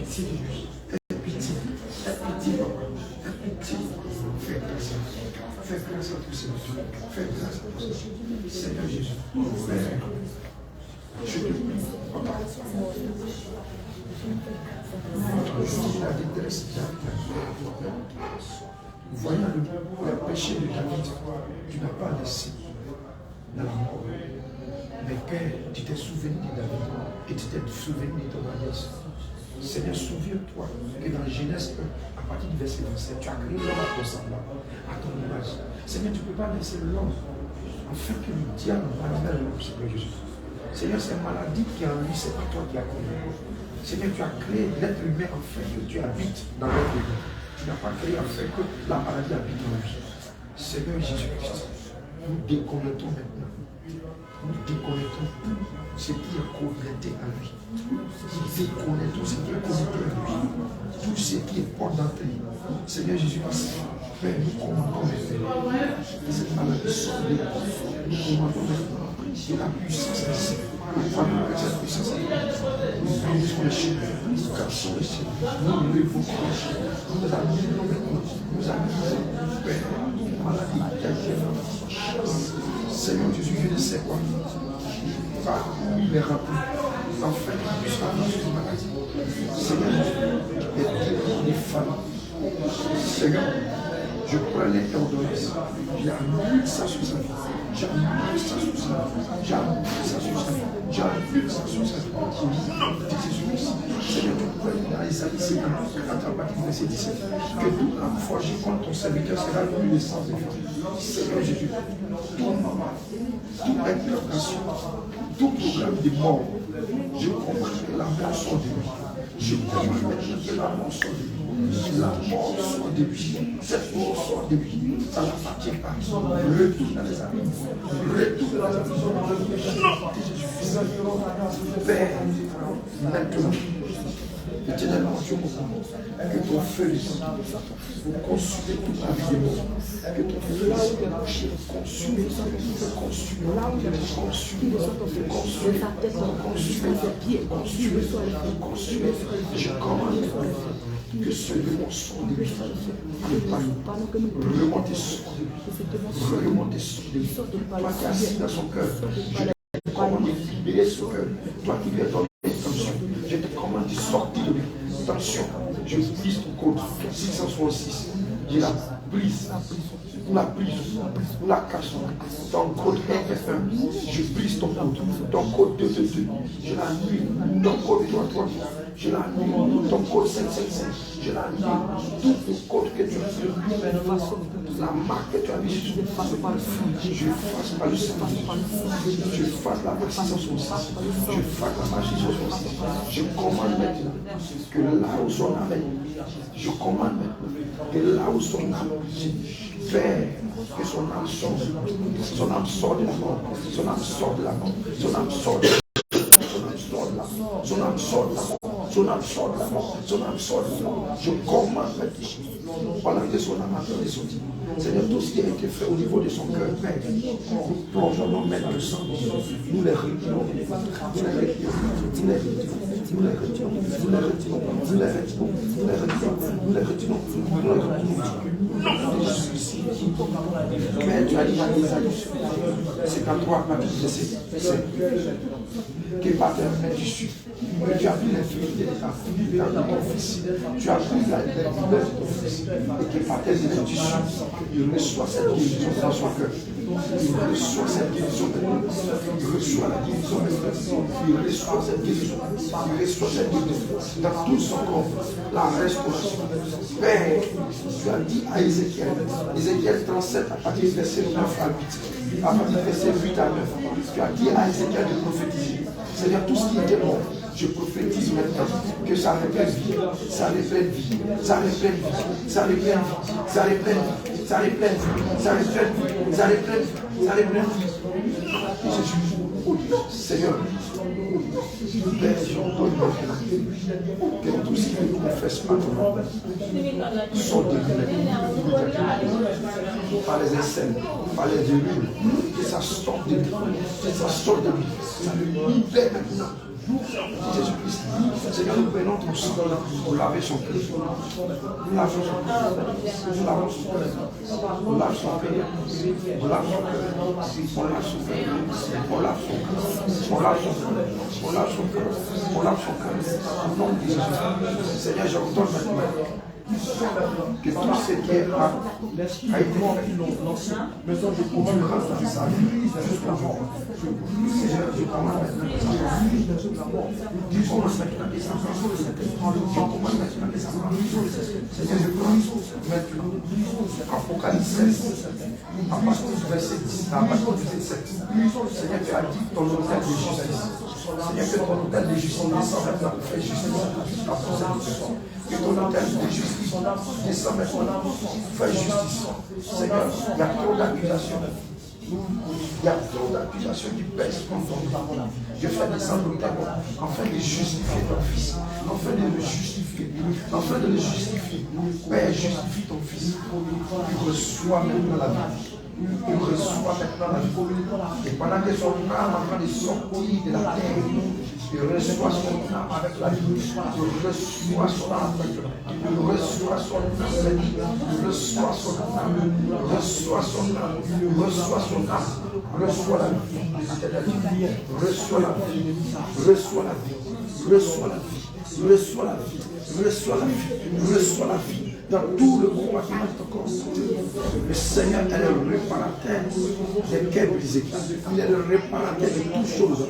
pitié de lui. Aie pitié. Aie pitié, papa. Aie pitié. Fais grâce à lui. Fais grâce à tous ces gens. Fais grâce à tous ces gens. Seigneur Jésus. Père. Je te prie, papa. La détresse voyant le péché de David, tu n'as pas laissé dans la mort. Mais Père, tu t'es souvenu de David et tu t'es souvenu de ton alliance. Seigneur, souviens-toi que dans Genèse 1, à partir du verset 27, tu as créé l'homme à ton semblable, à ton image. Seigneur, tu ne peux pas laisser l'homme afin que le diable manipule l'homme, Seigneur Jésus. Seigneur, c'est une maladie qui est en lui, ce n'est pas toi qui as créé. Seigneur, tu as créé l'être humain afin que tu habites dans l'être humain. Tu n'as pas créé afin que la maladie habite en lui. Seigneur Jésus-Christ, nous déconnectons maintenant. Nous déconnectons tout ce qui est connecté à lui. Nous déconnectons ce qui est connecté à lui. Tout ce qui est porte d'entrée. Seigneur Jésus-Christ, Père, nous commandons maintenant. Et cette maladie sort de nous. Nous commandons maintenant. Et la puissance est ici. Nous parlons de cette puissance. Nous brisons les chaînes. Nous cassons les chaînes. Nous levons les chaînes. Nous annulons maintenant. Nous annulons. Père, maladie qui a été faite. Seigneur Jésus, je ne sais quoi. Va les rappeler. Afin qu'ils puissent avoir cette maladie. Seigneur Jésus, les femmes. Seigneur, je prends les ordonnances. J'annule ça sur sa vie. J'annule ça sur sa vie. J'annule ça sur sa vie. J'annule ça sur sa vie. Non, Jésus-Christ. Seigneur, tu prends dans Isaïe 54 à partir du verset 17. Que toute âme forgée contre ton serviteur sera brûlée sans effet. Seigneur Jésus, tout moment, toute implantation, tout programme de mort, je comprends que la mort sort de lui. Je comprends que la mort sort de lui. La mort sort de lui. Cette mort sort de lui. Ça ne la fatigue pas. Retourne dans les amis. Retourne dans les amis. Père, maintenant, éternellement, Dieu que ton feu descende pour consumer toute la vie de mort. Que ton feu descende pour consumer, consumer. Je commande que ce démon sorte de lui. Remontez son de lui. Remontez son de lui. Toi qui es assis dans son cœur, je te commande de libérer son cœur. Toi qui lui as donné tension, je te commande de sortir de lui. Attention, je brise ton code 666. Je la brise. Nous la brisons. Nous la cachons. Ton code FF1, je brise ton code. Ton code 222, je l'annule. Ton code 333, je l'annule. Ton code 555, je l'annule. Tout le code que tu as fait, la marque que tu as mis sur le face par le feu, je fasse par le sang. Je fasse la marque 666. Je fasse la marque 666. Je commande maintenant que là où son âme est, je commande maintenant que là où son âme fait que son âme sort de la mort, son âme sort de la mort, son âme sort de la mort, son âme sort de la mort, son âme sort de la mort, son âme sort de la mort. Je commande maintenant, pendant que son âme a été sortie. Seigneur, tout ce qui a été fait au niveau de son cœur, Père, nous plongeons nos mains dans le sang, nous les retirons, nous les retirons, nous les retirons, nous les retirons, nous les retirons, nous les retirons, nous les retirons, nous les retirons, nous les retirons. Mais tu as dit à Isaïe, c'est quand toi, ma fille, que par tes mains tu suis, que tu as pris l'infirmité de ta fille, tu as pris ton fils, tu as pris la douleur de ton fils, et que par tes mains tu suis, il reçoit cette guérison dans son cœur. Il reçoit cette guérison maintenant. Il reçoit la guérison maintenant. Il reçoit cette guérison. Il reçoit cette guérison dans tout son corps. La restauration. Père, tu as dit à Ézéchiel, Ézéchiel 37, à partir du verset 9 à 8, à partir du verset 8 à 9, tu as dit à Ézéchiel de prophétiser. C'est-à-dire tout ce qui était mort, je prophétise maintenant que ça reprenne vie, ça reprenne vie, ça reprenne vie, ça reprenne vie, ça reprenne vie, ça reprenne vie, ça reprenne vie, ça reprenne vie, ça reprenne vie. Jésus, Seigneur, Père, j'ordonne que tout ce qui ne confesse pas ton nom soit délivré par les aisselles, par les urines, que ça sorte de lui, que ça sorte de lui, ça le libère maintenant. Jésus-Christ. Seigneur, nous prenons ton sang pour laver son cœur. Nous lavons son cœur. Nous lavons son cœur. On lave son cœur. On lave son cœur. On lave son cœur. On lave son cœur. On lave son cœur. On lave son cœur. On lave son cœur. Au nom de Jésus. Seigneur, je redonne maintenant que tout ce qui est a été fait, je commande grâce à sa vie jusqu'à mort. Seigneur, je commande maintenant disons maintenant des enfants. Je commande maintenant des enfants. Seigneur, je prends maintenant Apocalypse 16, à partir du verset 10, à partir du verset 7. Seigneur, tu as dit ton hôtel de justice. Seigneur, que ton hôtel de justice descend maintenant pour faire justice à ton serviteur. Que ton hôtel de justice descend maintenant pour faire justice. Seigneur, il y a trop d'accusations. Il y a trop d'accusations qui pèsent contre ton nom. Je fais descendre le témoin afin de justifier ton fils, afin de le justifier, afin de le justifier. Père, justifie ton fils. Il reçoit maintenant la vie. Il reçoit maintenant la vie. Et pendant que son âme est en train de sortir de la terre, il reçoit son âme avec la vie. Il reçoit son âme avec la vie. Il reçoit son âme. Il reçoit son âme. Il reçoit son âme. Il reçoit son âme. Reçoit la vie. Reçoit la vie. Reçoit la vie. Reçoit la vie. Reçoit la vie. Reçoit la vie. Reçoit la vie. Dans tout le combattement de ton corps. Le Seigneur est le réparateur des cœurs brisés. Il est le réparateur de toutes choses.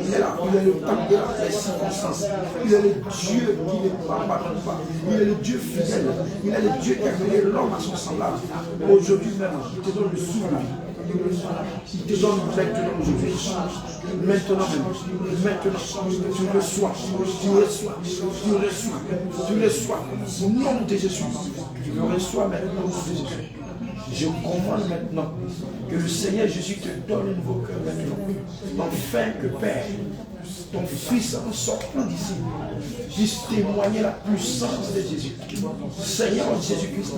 Il est le temps de la circonstance. Il est le Dieu qui ne pardonne pas. Il est le Dieu fidèle. Il est le Dieu qui a créé l'homme à son semblable. Aujourd'hui même, il te donne le souffle. Il te donne maintenant aujourd'hui. Maintenant même. Maintenant. Tu reçois. Tu reçois. Tu reçois. Tu reçois. Au nom de Jésus. Tu le reçois maintenant au nom de Jésus. Je commande maintenant que le Seigneur Jésus te donne un nouveau cœur maintenant. Enfin que Père, ton Fils en sortant d'ici puisse témoigner la puissance de Jésus. Seigneur Jésus-Christ,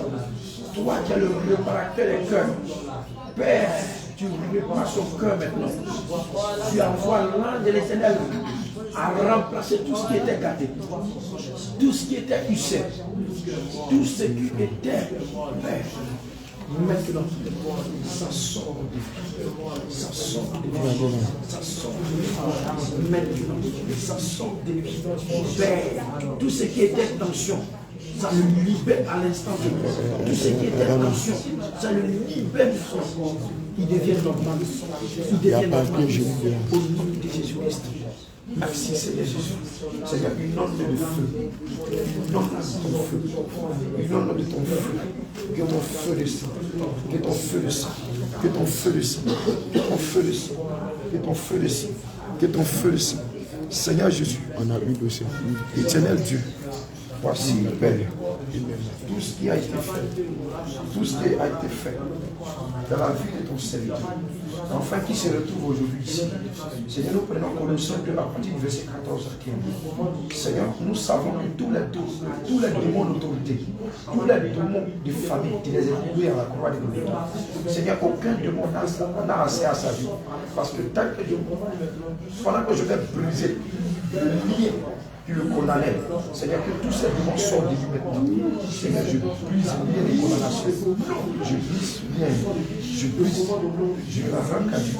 toi qui as le réparateur des cœurs, Père, tu répares son cœur maintenant. Tu envoies l'ange de l'Éternel à remplacer tout ce qui était gâté, tout ce qui était usé, tout ce qui était Père. Maintenant, ça sort de vie. Ça sort de vie. Ça sort de vie. Maintenant, ça sort de vie. Père, tout ce qui était tension, ça le libère à l'instant. Tout ce qui était tension, ça le libère. Il devient normal. Il devient normal. Au nom de Jésus-Christ. Merci Seigneur Jésus. Seigneur, inonde de feu. Inonde de ton feu. Inonde de ton feu. Que ton feu descende. Que ton feu descende. Que ton feu descende. Que ton feu descende. Que ton feu descende. Que ton feu descende. Seigneur Jésus, on a eu de ça. Éternel Dieu, voici Père. Tout ce qui a été fait. Tout ce qui a été fait dans la vie de ton serviteur. Enfin, qui se retrouve aujourd'hui ici. Seigneur, nous prenons connaissance de la partie du verset 14 à 15. Seigneur, nous savons que tous les démons d'autorité, tous les démons de famille, tu les as loués à la croix de Golgotha. Seigneur, aucun démon n'a assez à sa vie. Parce que pendant que je vais briser le lien qui le condamnait, Seigneur, que tous ces démons sortent de lui maintenant. Seigneur, je brise bien les condamnations. Je brise bien. Je brise. Je arranque à Dieu.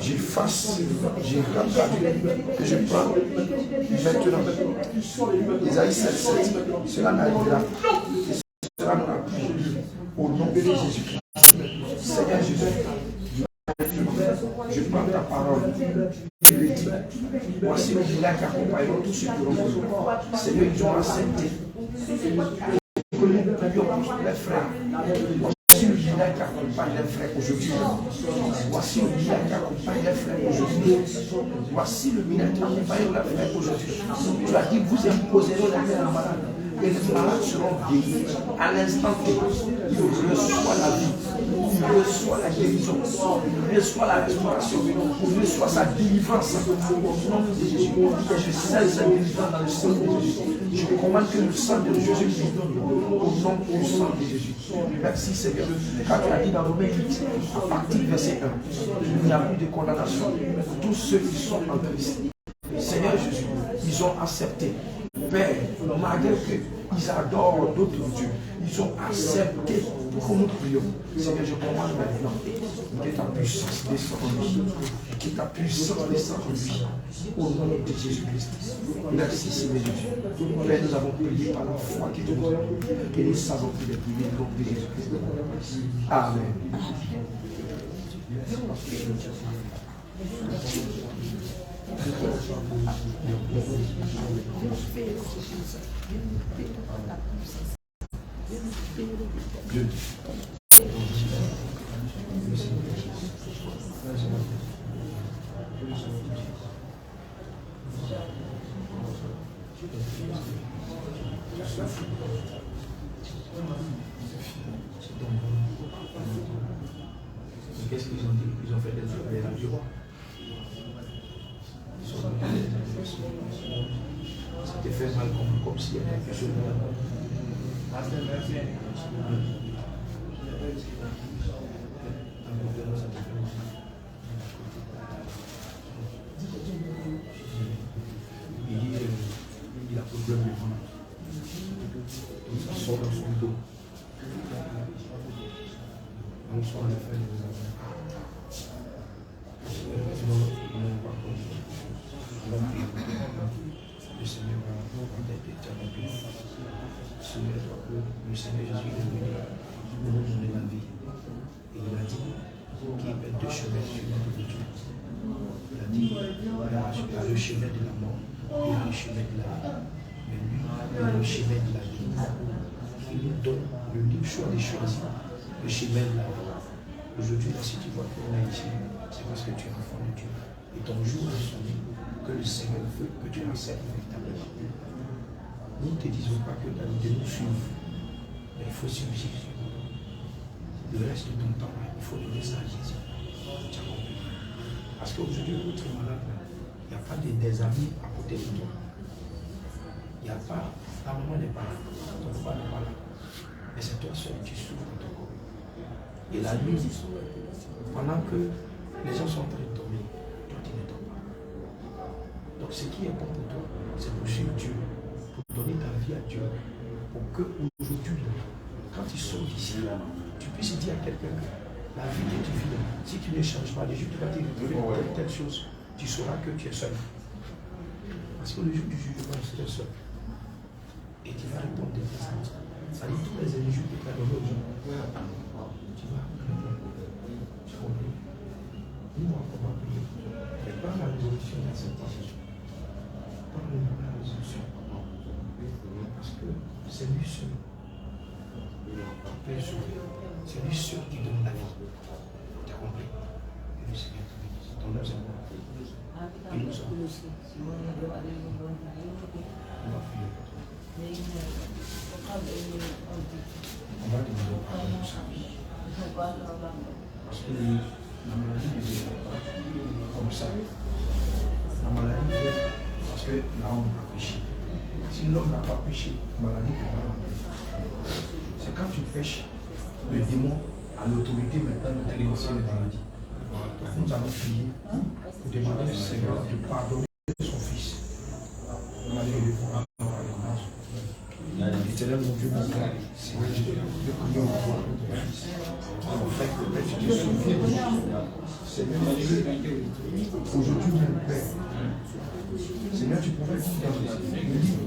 J'efface. Je ramène à Dieu. Et je prends maintenant. Isaïe 7, cela n'arrivera. Et cela n'aura plus. Au nom de Jésus. Seigneur Jésus. Je prends ta parole. Voici le village qui accompagne tous ceux qui ont besoin. Seigneur, ils ont accepté. Les frères. Voici le village qui accompagne les frères aujourd'hui. Voici le village qui accompagne les frères aujourd'hui. Voici le village qui accompagne les frères aujourd'hui. Tu as dit, vous imposerez la main à malade. Et les malades seront guéris. À l'instant T, il reçoit la vie. Il reçoit la guérison, il reçoit la restauration, il reçoit sa délivrance. Au nom de Jésus, je scelle sa délivrance dans le sang de Jésus. Je commande que le sang de Jésus vienne au nom du sang de Jésus. Merci Seigneur. Car tu as dit dans Romains 8, à partir du verset 1, il n'y a plus de condamnation pour tous ceux qui sont en Christ. Seigneur Jésus, ils ont accepté. Père, malgré qu'ils adorent d'autres dieux, ils ont accepté pour que nous prions. Seigneur, je commande maintenant que ta puissance descende en lui, que ta puissance descende en lui, au nom de Jésus-Christ. Merci Seigneur Jésus. Père, nous avons prié par la foi qui te nous avons, et nous savons qu'il est prié au nom de Jésus-Christ. Amen. Qu'est-ce qu'ils ont dit? Ils ont fait des œuvres et la vie. C'était fait mal comme s'il y avait quelque chose de il a problème de vent. Ça sort dans son dos. On sort les faits des affaires. Le Seigneur va être éternel. Le Seigneur Jésus est venu nous donner la vie. Et il a dit qu'il y a deux chemins sur la vie. Il a dit il y a le chemin de la mort et le chemin de la vie. Mais lui, il a le chemin de la vie. Il nous donne le libre choix de choisir le chemin de la vie. Aujourd'hui, si tu vois qu'on est ici, c'est parce que tu es enfant de Dieu. Et ton jour est sonné que le Seigneur veut que tu acceptes véritablement. Nous ne te disons pas que tu as de nous suivre, mais il faut suivre Jésus. Le reste de ton temps, il faut donner ça à Jésus. Tu as compris? Parce qu'aujourd'hui, vous êtes malade, il n'y a pas des amis à côté de toi. Il n'y a pas, ta maman n'est pas là, ton papa n'est pas là. Mais c'est toi seul qui souffres dans ton corps. Et la nuit, pendant que les gens sont en train de dormir, toi tu ne dors pas. Donc ce qui est bon pour toi, c'est pour suivre Dieu, pour donner ta vie à Dieu, pour que aujourd'hui, quand tu sors d'ici, tu puisses dire à quelqu'un que la vie que tu vis, si tu ne changes pas, le jour où tu vas te retrouver telle chose, tu sauras que tu es seul. Parce que le jour du jugement, tu es seul. Et tu vas répondre des questions. Ça dit tous les éligibles que tu as donnés aux gens. Tu vas répondre. Tu comprends? Nous, on va prier. Mais pas la résolution de cette Jésus. Pas la résolution. Parce que c'est lui seul qui peut sauver. C'est lui seul qui donne la vie. Tu as compris? Et le Seigneur, ton nom c'est moi. Et nous sommes. On va prier. On va demander au pardon de sa vie. Parce que la maladie est comme ça. La maladie est parce que l'homme a péché. Si l'homme n'a pas péché, la maladie ne peut pas l'empêcher. C'est quand tu pêches, le démon a l'autorité maintenant de t'éliminer les maladies. Nous allons prier pour demander au Seigneur de pardonner son fils. Éternel mon Dieu, mon Père, Seigneur, je te prie en toi, afin que Père, tu te souviennes. Seigneur, aujourd'hui, mon Père, Seigneur, tu pouvais dire dans le livre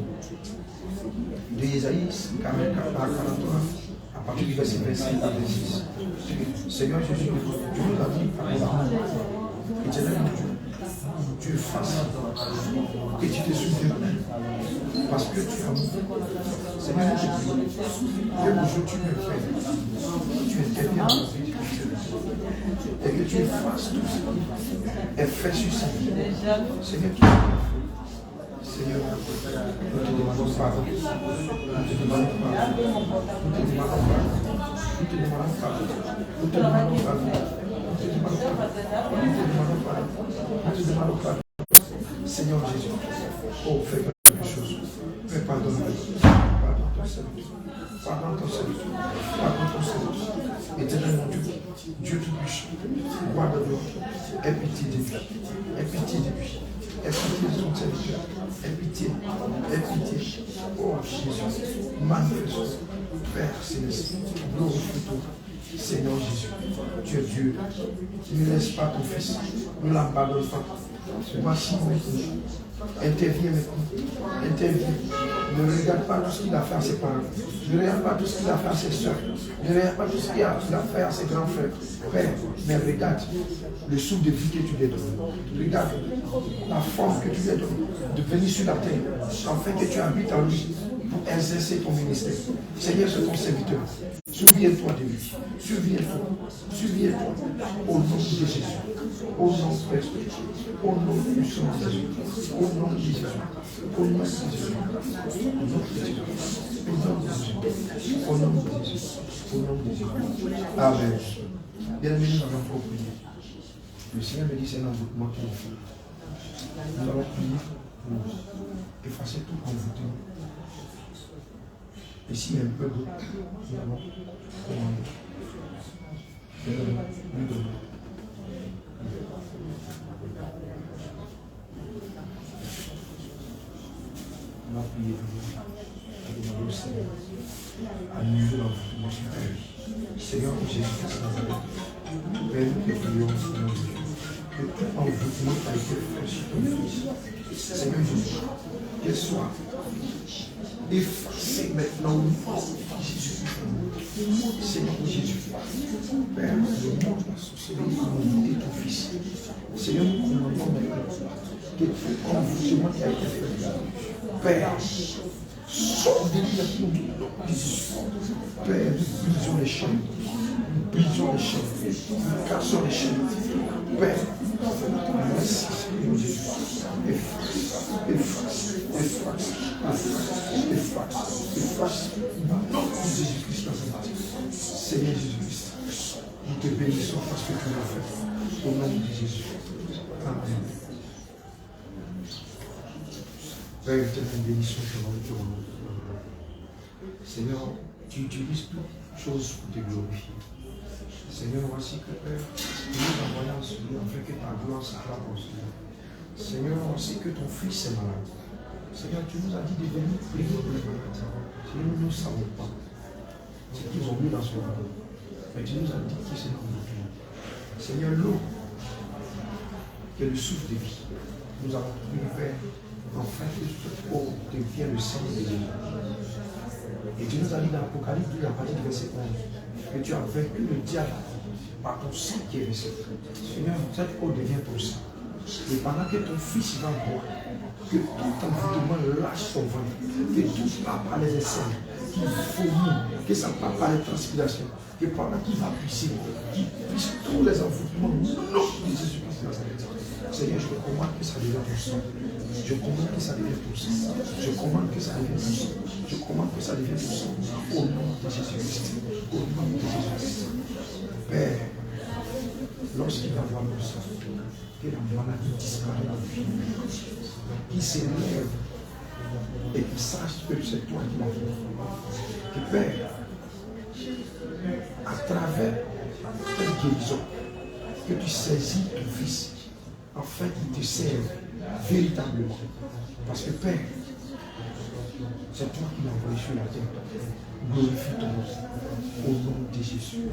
de Isaïe 43, à partir du verset 25 à 26. Seigneur Jésus, tu nous as dit à ton Éternel mon Dieu, tu es face et tu te souviens parce que tu as mouru. Seigneur, je prie que aujourd'hui tu me fais, tu interviens dans la vie et que tu effaces tout ce qui est fait sur sa vie. Seigneur, tu Seigneur, nous te demandons pardon. Nous te demandons pardon. Nous te demandons pardon. Nous te demandons pardon. Nous te demandons pardon. Nous te demandons pardon. Nous te demandons pardon. Nous te demandons pardon. Seigneur Jésus, oh, fais quelque chose. Fais pardonne-moi. Pardonne ton serviteur. Pardonne ton serviteur. Pardonne ton serviteur. Éternel mon Dieu, Dieu tout puissant, roi de gloire, aie pitié de lui. Aie pitié de lui. Aie pitié de ton serviteur. Aie pitié. Aie pitié. Oh Jésus. Manifeste. Père Céleste. Glorifie-toi. Seigneur Jésus. Tu es Dieu. Ne laisse pas ton fils. Ne l'abandonne pas. Voici maintenant. Interviens maintenant. Interviens. Ne regarde pas tout ce qu'il a fait à ses parents. Ne regarde pas tout ce qu'il a fait à ses soeurs. Ne regarde pas tout ce qu'il a fait à ses grands frères. Père, mais regarde le souffle de vie que tu lui as donné. Regarde la forme que tu lui as donnée de venir sur la terre, afin que tu habites en lui pour exercer ton ministère. Seigneur, c'est ton serviteur. Souviens-toi de lui. Souviens-toi. Souviens-toi. Au nom de Jésus. Au nom de Christ. Au nom puissant de Jésus. Au nom de Jésus. Au nom de Jésus. Au nom de Jésus. Au nom de Jésus. Au nom de Jésus. Au nom de Jésus. Amen. Bien-aimés, nous allons encore prier. Le Seigneur me dit c'est l'envoûtement qu'il faut. Nous allons prier pour effacer tout envoûtement. Et s'il y a un peu d'eau, nous allons commander. Nous donnons. On va prier pour demander au Seigneur annuler l'envoûtement sur la vie. Seigneur Jésus-Christ, Père, nous prions au nom de Dieu. Que tout envoûtement a été fait sur ton fils. Seigneur Jésus, qu'il soit effacé maintenant au nom de Jésus. Seigneur Jésus, Père, le monde va sorcellerie et ton fils. Seigneur, nous commandons maintenant que tout envoûtement qui a été fait, Père, sors de lui avec nous. Père, nous brisons les chaînes. Nous brisons les chaînes. Nous cassons les chaînes. Père, merci Seigneur Jésus. Efface. Nom de Jésus-Christ Nazareth. Seigneur Jésus-Christ, nous te bénissons parce que tu l'as fait. Au nom de Jésus. Amen. Père éternel, bénissons ton nom. Seigneur, tu utilises toutes choses pour te glorifier. Seigneur, voici que Père, nous envoyons celui afin que ta gloire s'acclame en celui. Seigneur, on sait que ton fils est malade. Seigneur, tu nous as dit de venir prier pour les malades. Seigneur, nous ne savons pas ce qu'ils ont mis dans son corps. Mais tu nous as dit que c'est notre. Seigneur, l'eau, qui est le souffle de vie, nous avons prié, Père, enfin que cette eau devient le sang de Jésus. Et tu nous as dit dans l'Apocalypse, à partir du verset 11, que tu as vaincu le diable par ton sang qui est versé. Seigneur, cette eau devient ton sang. Et pendant que ton fils va boire, que tout envoûtement lâche son ventre, que tout part par les aisselles, qu'il vomit, que ça part par les transpirations, que pendant qu'il va pisser, qu'il puisse tous les envoûtements, non de Jésus-Christ de Nazareth. Seigneur, je te commande que ça devienne ton sang. Je commande que ça devienne ton sang. Je commande que ça devienne ton sang. Je commande que ça devienne ton sang. Au nom de Jésus-Christ. Au nom de Jésus-Christ. Père, lorsqu'il va voir le sang, que la maladie disparaît dans le vie, qu'il s'élève et qu'il sache que c'est toi qui l'as fait. Que Père, à travers cette guérison, que tu saisis ton fils afin qu'il te serve véritablement. Parce que Père, c'est toi qui l'as envoyé sur la terre. Glorifie ton nom au nom de Jésus.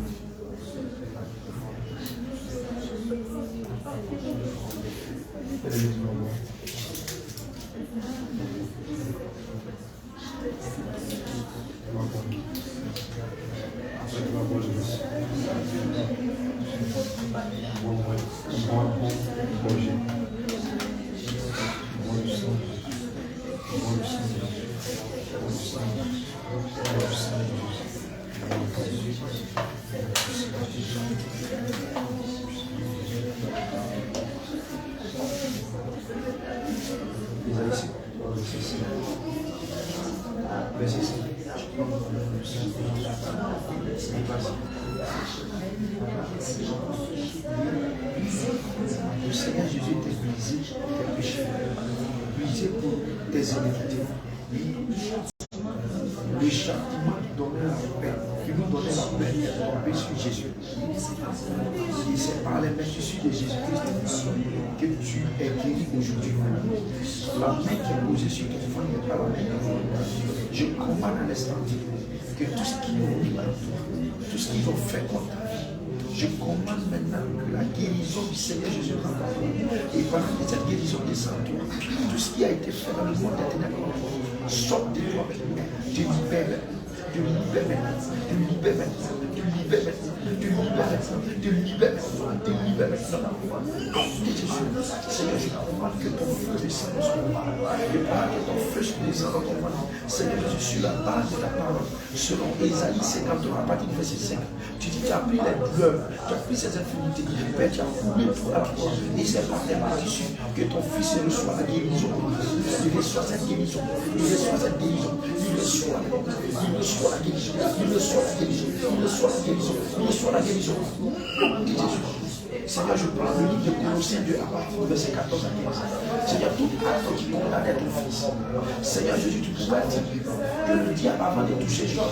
Le Seigneur Jésus était brisé pour tes péchés, brisé pour tes iniquités. Le châtiment qui donnait la paix qui nous donnait la paix est tombée sur Jésus. Et c'est par les mains de Jésus-Christ que tu es guéri aujourd'hui. La main qui est posée sur ton front n'est pas la main de Dieu. Je commande à l'instant que tout ce qui nous dit, tout ce qu'ils ont fait contre ta vie, je commande maintenant que la guérison du Seigneur Jésus prenne ta vie. Et pendant que cette guérison descend en toi, tout ce qui a été fait dans le monde des ténèbres, sorte de toi maintenant. Tu libères. Tu libères maintenant, tu libères maintenant, tu libères maintenant, tu libères maintenant, tu libères maintenant, tu libères maintenant. Non, Jésus, Seigneur, je commande que ton feu descende sur moi. Je commande que ton feu descende dans ton monde. Seigneur, je suis la base de ta parole. Selon Ésaïe 53, à partir du verset 5, tu dis, tu as pris les douleurs, tu as pris ces infinités, Père, tu as coulé pour la croix. Et c'est par tes mains que ton fils reçoit la guérison. Il reçoit cette guérison, il reçoit cette guérison, il reçoit la guérison. La guérison, il reçoit la guérison, il reçoit la guérison, il reçoit la guérison. Dit Jésus. Seigneur, je prends le livre de Colossiens 2 à partir du verset 14 à 15. Seigneur, tout acte qui condamnait ton fils. Seigneur Jésus, tu pouvais dire que le diable avant de toucher Jean,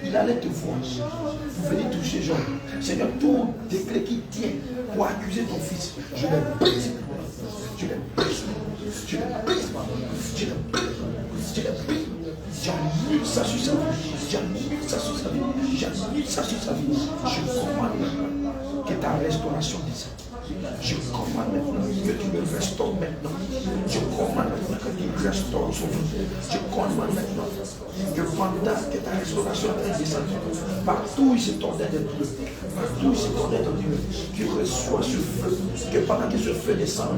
il allait te voir. Vous venez toucher Jean. Seigneur, tout décret qui tient pour accuser ton fils, je les brise. Je les brise. Je les brise. Je les brise. Je les brise. J'annule ça sur sa vie. J'annule ça sur sa vie. J'annule ça sur sa vie. Je commande maintenant que ta restauration descende. Je commande maintenant que tu me restaures maintenant. Je commande maintenant que tu restaures son vie. Je commande maintenant que pendant que ta restauration est descendue, partout où il se tordait des bleus, partout où il se tordait des bleus, tu reçois ce feu. Que pendant que ce feu descend,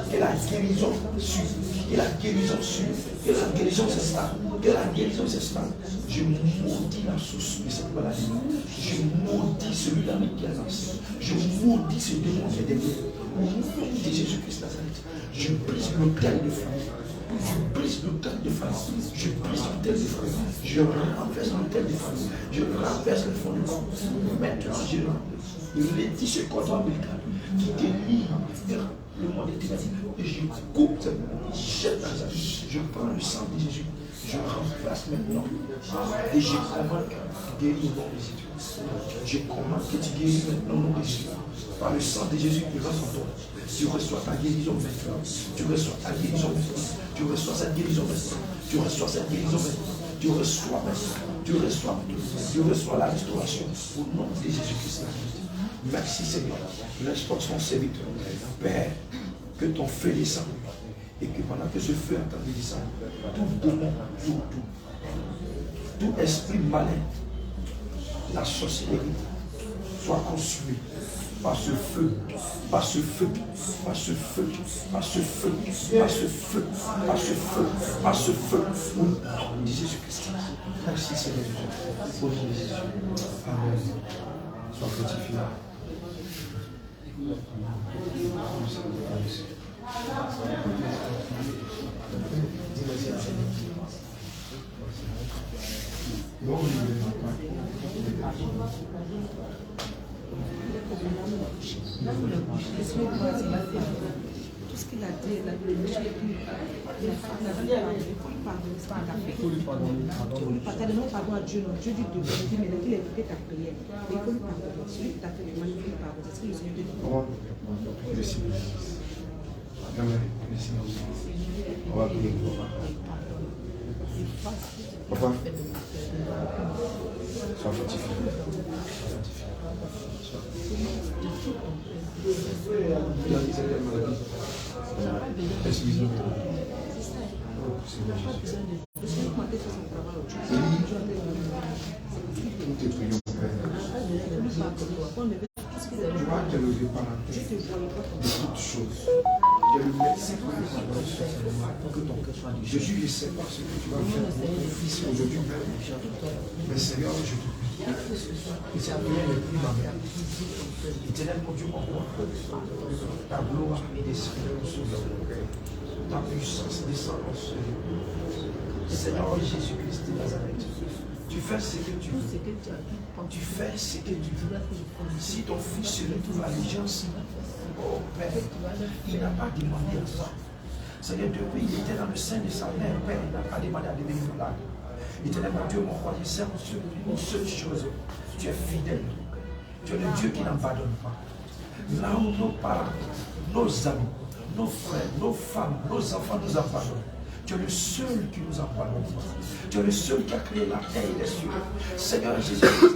que la guérison suive. Que la guérison suive. Que la guérison s'installe. Que la guérison s'installe. Je maudis la source de cette maladie. Je maudis celui-là qui a lancé. Je maudis ce démon qui est derrière. Au nom de Jésus-Christ Nazareth, je brise l'autel de feu. Je brise l'autel de feu. Je brise l'autel de feu. Je renverse l'autel de feu. Je renverse le fondement. Maintenant, je rédis ce cordon ombilical qui te lie vers le monde éternel. Et je coupe cette jette dans sa vie. Je prends le sang de Jésus. Je remplace maintenant. Et je commande que tu guéris au nom de Jésus. Je commande que tu guéris maintenant au nom de Jésus. Par le sang de Jésus qui reste en toi. Tu reçois ta guérison maintenant. Tu reçois ta guérison maintenant. Tu reçois cette guérison maintenant. Tu reçois cette guérison maintenant. Tu reçois maintenant. Tu reçois maintenant. Tu reçois la restauration au nom de Jésus-Christ. Merci Seigneur. Restaure son serviteur. Père, que ton feu descende. Et que pendant que ce feu est en train de descendre, tout démon, tout esprit malin, la sorcellerie, soit consumé par ce feu, par ce feu, par ce feu, par ce feu, par ce feu, par ce feu, par ce feu, au nom de Jésus-Christ. Merci Seigneur. Au nom de Jésus. Amen. Sois fortifié. Tout ce qu'il a dit, il faut lui pardonner pardon à Dieu, non. Dieu dit de lui, mais il a écouté ta prière. Il faut lui pardonner. Celui qui t'a fait du mal, il faut lui pardonner. C'est ce que le Seigneur te dit. Merci. Amen. Merci. On va prier pour papa. Papa, sois fortifié. Excuse-moi. Nous te prions, Père. Tu vas te lever par la tête de toutes choses. Tu es le médecin que ton cœur soit dit. Jésus, je sais pas ce que tu vas faire pour ton fils aujourd'hui même. Mais Seigneur, je te prie. Et cette prière n'est plus ma mère. Éternel, mon Dieu, mon roi, ta gloire descend sur nous. Ta puissance descend sur nous. Seigneur Jésus-Christ de Nazareth, tu fais ce que tu veux. Tu fais ce que tu veux. Si ton fils se retrouve à l'allégeance, oh Père, il n'a pas demandé à ça. Seigneur, depuis il était dans le sein de sa mère, Père, il n'a pas demandé à devenir malade. Éternel mon Dieu, mon roi, je sais une seule chose. Tu es fidèle. Tu es le Dieu qui n'abandonne pas. Là où nos parents, nos amis, nos frères, nos femmes, nos enfants nous abandonnent, tu es le seul qui nous abandonne. Tu es le seul qui a créé la terre et les cieux. Seigneur Jésus-Christ,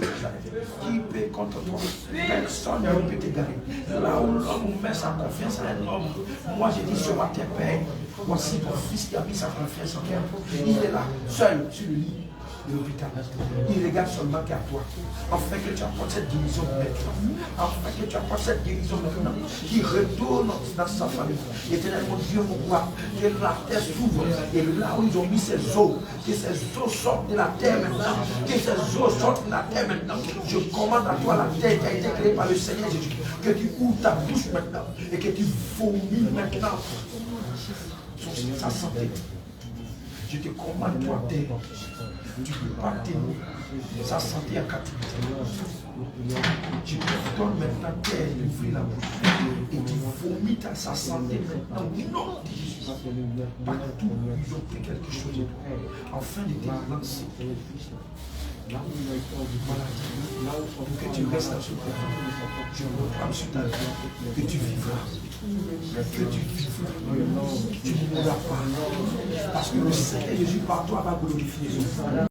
qui peut contre toi? Personne ne peut t'égarer. Là où l'homme met sa confiance à un homme, moi je dis ce matin, Père, voici ton fils qui a mis sa confiance en toi. Il est là, seul, sur le lit de l'hôpital. Il regarde seulement qu'à toi. Afin que tu apportes cette guérison maintenant. Afin que tu apportes cette guérison maintenant. Qui retourne dans sa famille. Éternel mon Dieu, mon roi, que la terre s'ouvre. Et là où ils ont mis ces eaux, que ces eaux sortent de la terre maintenant. Que ces eaux sortent de la terre maintenant. Je commande à toi la terre qui a été créée par le Seigneur Jésus. Que tu ouvres ta bouche maintenant. Et que tu vomis maintenant sa santé. Je te commande, toi, terre. Tu ne peux pas tenir sa santé en captivité. Je te donne maintenant terre d'ouvrir la bouche. Et tu vomis sa santé maintenant. Non, Jésus. Partout, ils ont pris quelque chose de toi. Afin de te lancer. Maladie. Que tu restes dans ce terrain. Je proclame sur ta vie que tu vivras. Que tu vivras. Tu ne mourras pas. Parce que le Seigneur Jésus par toi va glorifier.